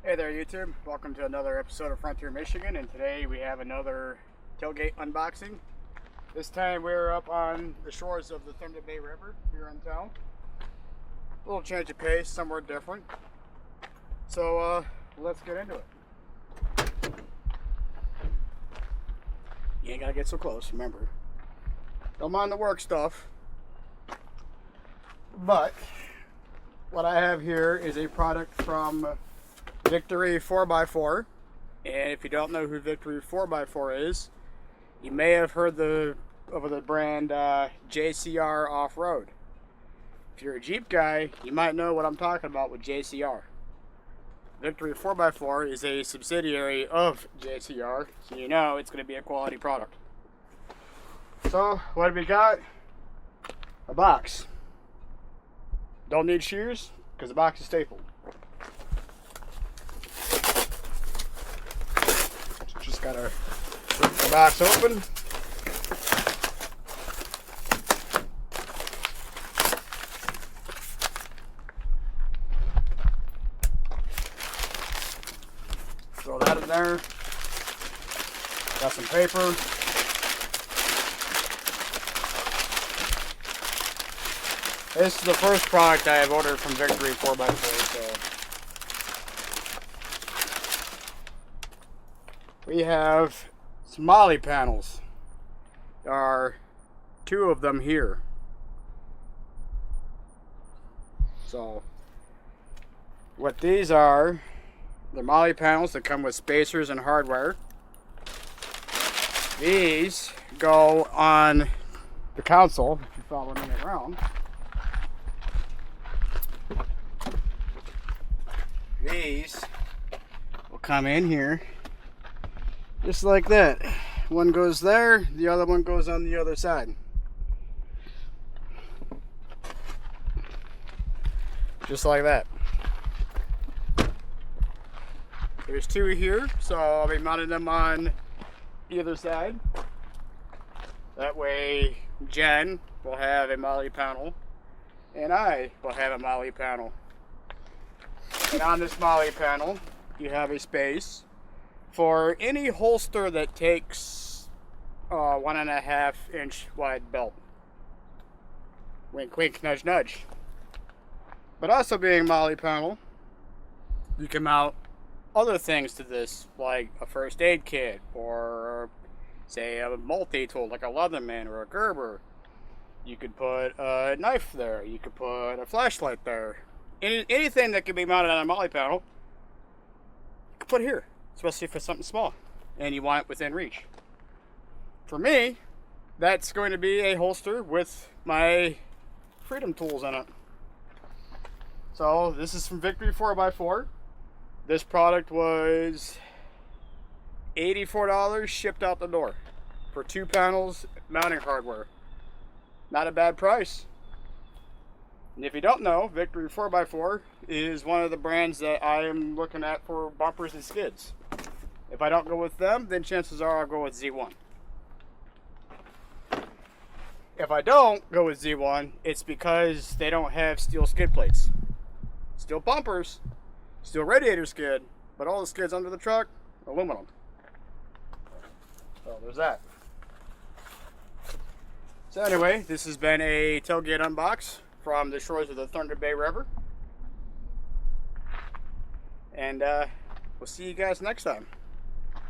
Hey there YouTube, welcome to another episode of Frontier Michigan, and today we have another tailgate unboxing. This time we're up on the shores of the Thunder Bay River here in town. A little change of pace, somewhere different. So let's get into it. You ain't gotta get so close, remember. Don't mind the work stuff. But what I have here is a product from Victory 4x4, and if you don't know who Victory 4x4 is, you may have heard of the brand JCR Off-Road. If you're a Jeep guy, you might know what I'm talking about with JCR. Victory 4x4 is a subsidiary of JCR, so you know it's going to be a quality product. So, what have we got? A box. Don't need shears, because the box is stapled. Just gotta rip the box open. Throw that in there. Got some paper. This is the first product I have ordered from Victory 4x4, so we have some Molle panels. There are 2 of them here. So what these are, the Molle panels that come with spacers and hardware. These go on the console, if you're following me around. These will come in here just like that. One goes there, the other one goes on the other side. Just like that. There's 2 here, so I'll be mounting them on either side. That way Jen will have a Molle panel and I will have a Molle panel. And on this Molle panel, you have a space for any holster that takes 1.5 inch wide belt. Wink, wink, nudge, nudge. But also being Molle panel, you can mount other things to this, like a first aid kit, or say a multi-tool like a Leatherman or a Gerber. You could put a knife there. You could put a flashlight there. Anything that can be mounted on a Molle panel, you can put here, especially for something small and you want it within reach. For me, that's going to be a holster with my freedom tools in it. So this is from Victory 4x4. This product was $84 shipped out the door for 2 panels, mounting hardware. Not a bad price. And if you don't know, Victory 4x4 is one of the brands that I am looking at for bumpers and skids. If I don't go with them, then chances are I'll go with Z1. If I don't go with Z1, it's because they don't have steel skid plates. Steel bumpers, steel radiator skid, but all the skids under the truck, aluminum. So there's that. So anyway, this has been a tailgate unbox from the shores of the Thunder Bay River. And we'll see you guys next time.